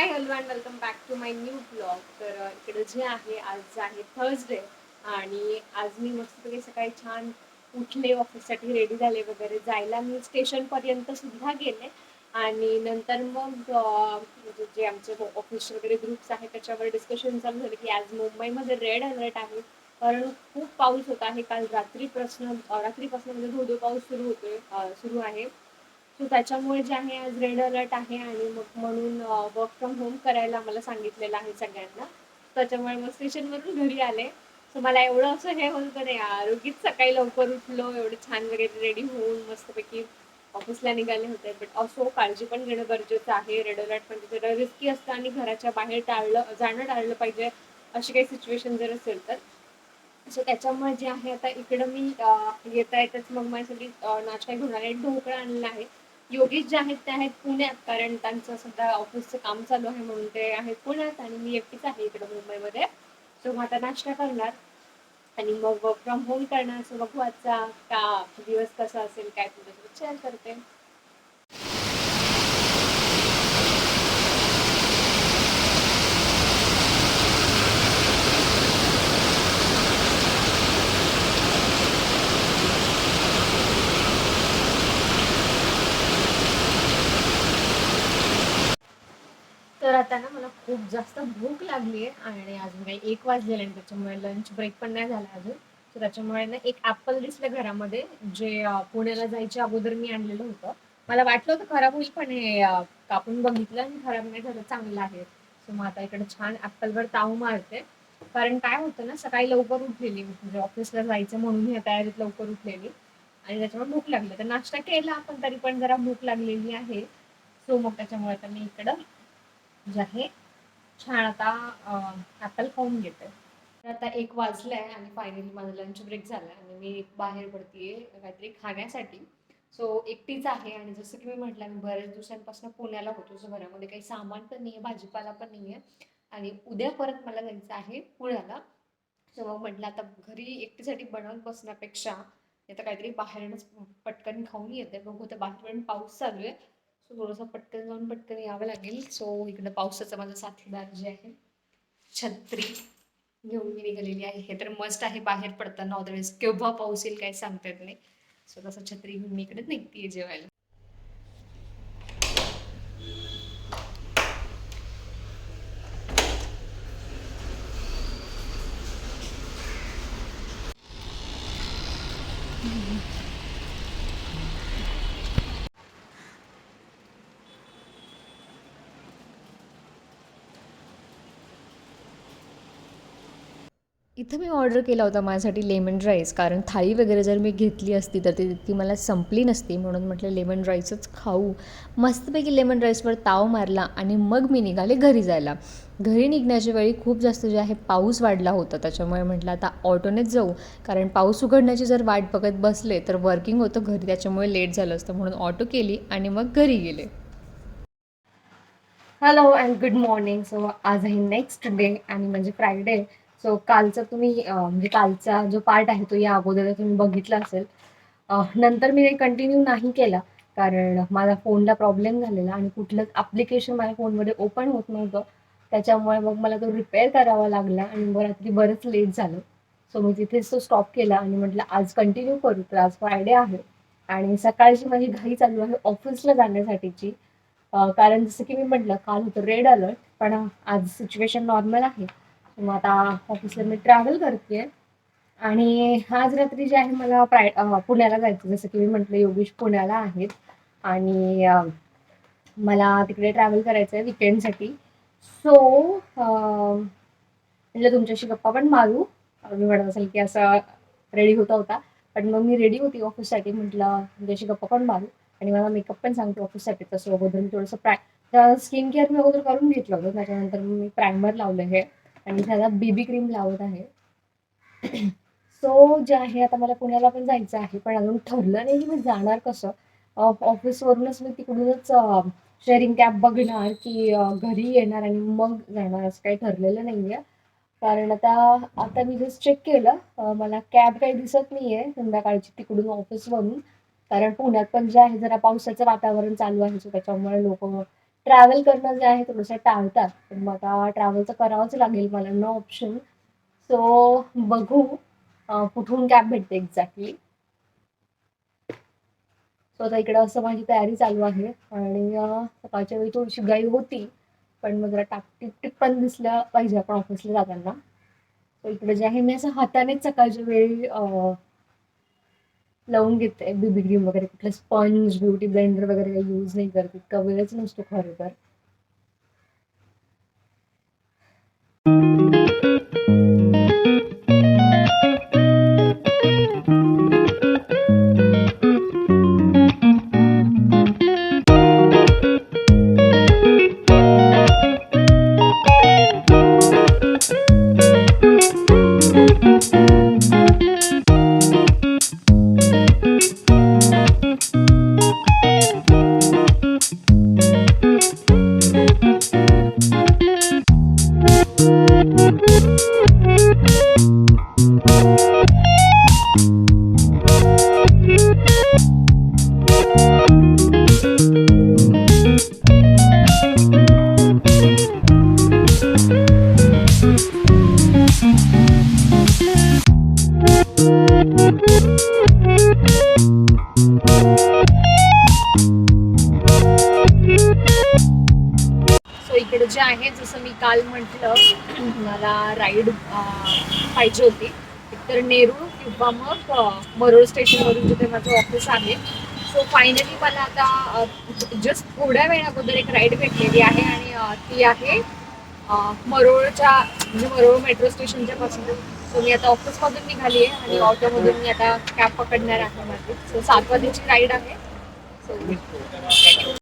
High hello and welcome back to my new blog. तर इकडे जे आहे आज आहे थर्सडे आणि आज मी मस्तपैकी सकाळी छान उठले, ऑफिससाठी रेडी झाले वगैरे. जायला मी स्टेशनपर्यंत सुद्धा गेले आणि नंतर मग म्हणजे जे आमचे ऑफिस वगैरे ग्रुप्स आहेत त्याच्यावर डिस्कशन चालू झालं की आज मुंबईमध्ये रेड अलर्ट आहे. कारण खूप पाऊस होत आहे. काल रात्रीपासून म्हणजे धो पाऊस सुरू आहे. सो त्याच्यामुळे जे आहे आज रेड अलर्ट आहे आणि मग म्हणून वर्क फ्रॉम होम करायला आम्हाला सांगितलेलं आहे सगळ्यांना. त्याच्यामुळे मग स्टेशनवरून घरी आले. सो मला एवढं असं हे होतं नाही यार, उगीच सकाळी लवकर उठलो, एवढं छान वगैरे रेडी होऊन मस्तपैकी ऑफिसला निघाले होते. बट असो, काळजी पण घेणं गरजेचं आहे. रेड अलर्ट म्हणजे जरा रिस्की असतं आणि घराच्या बाहेर जाणं टाळलं पाहिजे अशी काही सिच्युएशन जर असेल तर. सो त्याच्यामुळे जे आहे आता इकडं मी येता येतच मग माझ्यासाठी नाश्ता घेऊन आले. ढोकळा आणलेला आहे. योगेश जे आहेत ते आहेत पुण्यात, कारण त्यांचं सध्या ऑफिसचं काम चालू आहे म्हणून ते आहेत पुण्यात आणि मी एकटीच आहे इकडं मुंबईमध्ये. सो मग आता नाश्ता करणार आणि मग वर्क फ्रॉम होम करणार. सो बघू आजचा का दिवस कसा असेल काय तुझ्यासोबत शेअर करते. तर आता ना मला खूप जास्त भूक लागली आहे आणि अजून काही 1 वाजलेले आणि त्याच्यामुळे लंच ब्रेक पण नाही झाला अजून. तर त्याच्यामुळे ना एक ॲपल दिसलं घरामध्ये, जे पुण्याला जायच्या अगोदर मी आणलेलं होतं. मला वाटलं होतं खराब होईल, पण हे कापून बघितलं आणि खराब नाही झालं, चांगलं आहे. सो मग आता इकडे छान ॲपलवर ताव मारते. कारण काय होतं ना, सकाळी लवकर उठलेली म्हणजे ऑफिसला जायचं म्हणून या तयारीत लवकर उठलेली आणि त्याच्यामुळे भूक लागली. तर नाश्ता केला, पण तरी पण जरा भूक लागलेली आहे. सो मग त्याच्यामुळे आता मी इकडं जे आहे छान आता ॲपल खाऊन घेते. तर आता 1 वाजलाय आणि फायनली माझा लंच ब्रेक झालाय आणि मी बाहेर पडतीये काहीतरी खाण्यासाठी. सो एकटीच आहे आणि जसं की मी म्हटलं, मी बऱ्याच दिवसांपासून पुण्याला होतो. सो घरामध्ये काही सामान पण नाहीये, भाजीपाला पण नाहीये आणि उद्या परत मला जायचं आहे पुण्याला. सो मग म्हटलं आता घरी एकटीसाठी बनवत बसण्यापेक्षा आता काहीतरी बाहेरच पटकन खाऊन येते. बघू, तर बाहेर पण पाऊस चालू आहे. सो थोडंसं पटकन जाऊन पटकन यावं लागेल. सो इकडं पावसाचा माझा साथीदार जे आहे छत्री घेऊन मी निघालेली आहे. हे तर मस्ट आहे बाहेर पडताना, अदरवाईज केव्हा पाऊस येईल काही सांगता येत नाही. सो तसं छत्री घेऊन मी इकडे निघतीये जेवायला. इथं मी ऑर्डर केला होता माझ्यासाठी लेमन राईस, कारण थाळी वगैरे जर मी घेतली असती तर ती मला संपली नसती, म्हणून म्हटलं लेमन राईसच खाऊ. मस्तपैकी लेमन राईसवर ताव मारला आणि मग मी निघाले घरी जायला. घरी निघण्याच्या वेळी खूप जास्त जे आहे पाऊस वाढला होता, त्याच्यामुळे म्हटलं आता ऑटोनेच जाऊ, कारण पाऊस उघडण्याची जर वाट बघत बसले तर वर्किंग होतं घरी, त्याच्यामुळे लेट झालं असतं, म्हणून ऑटो केली आणि मग घरी गेले. Hello and good morning. So आज आहे नेक्स्ट डे आणि म्हणजे फ्रायडे. सो कालचा तुम्ही म्हणजे कालचा जो पार्ट आहे तो या अगोदर तुम्ही बघितला असेल. नंतर मी हे कंटिन्यू नाही केला, कारण माझ्या फोनला प्रॉब्लेम झालेला आणि कुठलंच ॲप्लिकेशन माझ्या फोनमध्ये ओपन होत नव्हतं. त्याच्यामुळे मग मला तो रिपेअर करावा लागला आणि मग रात्री बरंच लेट झालं. सो मी तिथेच तो स्टॉप केला आणि म्हटलं आज कंटिन्यू करू. तर आज फ्रायडे आहे आणि सकाळची माझी घाई चालू आहे ऑफिसला जाण्यासाठीची. कारण जसं की मी म्हटलं, काल होतं रेड अलर्ट, पण आज सिच्युएशन नॉर्मल आहे. मग आता ऑफिसला मी ट्रॅव्हल करते आणि आज रात्री जे आहे मला पुण्याला जायचं. जसं की मी म्हटलं, योगेश पुण्याला आहेत आणि मला तिकडे ट्रॅव्हल करायचं आहे विकेंडसाठी. सो म्हटलं तुमच्याशी गप्पा पण मारू. मी म्हणत असेल की असं रेडी होता, पण मग मी रेडी होती ऑफिससाठी. म्हटलं तुमच्याशी गप्पा पण मारू आणि मला मेकअप पण सांगते ऑफिससाठी. तसं अगोदर मी थोडंसं स्किन केअर मी अगोदर करून घेतलं होतं. त्याच्यानंतर मी प्रायमर लावलं आहे आणि त्याला बेबी क्रीम लावत आहे. सो जे आहे आता मला पुण्याला पण जायचं आहे, पण अजून ठरलं नाही की मी जाणार कसं. ऑफिसवरूनच मी तिकडूनच शेअरिंग कॅब बघणार की घरी येणार आणि मग जाणार, असं काही ठरलेलं नाही आहे. कारण आता आता मी जस्ट चेक केलं, मला कॅब काही दिसत नाही आहे संध्याकाळची तिकडून ऑफिसवरून. कारण पुण्यात पण जे आहे जरा पावसाचं वातावरण चालू आहे, सो त्याच्यामुळे लोक ट्रॅव्हल करणं जे आहे थोडंसं टाळतात, पण मग आता ट्रॅव्हल तर करावंच लागेल मला, नो ऑप्शन. सो बघू कुठून कॅब भेटते एक्झॅक्टली. सो आता इकडं असं माझी तयारी चालू आहे आणि सकाळच्या वेळी थोडीशी घाई होती, पण मग जरा टापटीप पण दिसल्या पाहिजे आपण ऑफिसला जाताना. सो इकडे जे आहे मी असं हातानेच सकाळच्या वेळी लावून घेते बीबी क्रीम वगैरे, कुठलं स्पंज ब्युटी ब्लेंडर वगैरे काही यूज नाही करत, इतका वेळच नसतो खरं तर. सो इकडे जे आहे, जसं मी काल म्हटलं, मला राईड पाहिजे होती, एकतर नेरूळ किंवा मग मरोळ स्टेशनवरून जिथे माझं ऑफिस आहे. सो फायनली मला आता जस्ट थोड्या वेळ अगोदर एक राईड भेटलेली आहे आणि ती आहे मरोळच्या, म्हणजे मरोळ मेट्रो स्टेशनच्या पासून. सो मी आता ऑफिसमधून निघाली आहे आणि ऑटोमधून मी आता कॅब पकडणार आहे माझी. सो 7 वाजेची राईड आहे. सो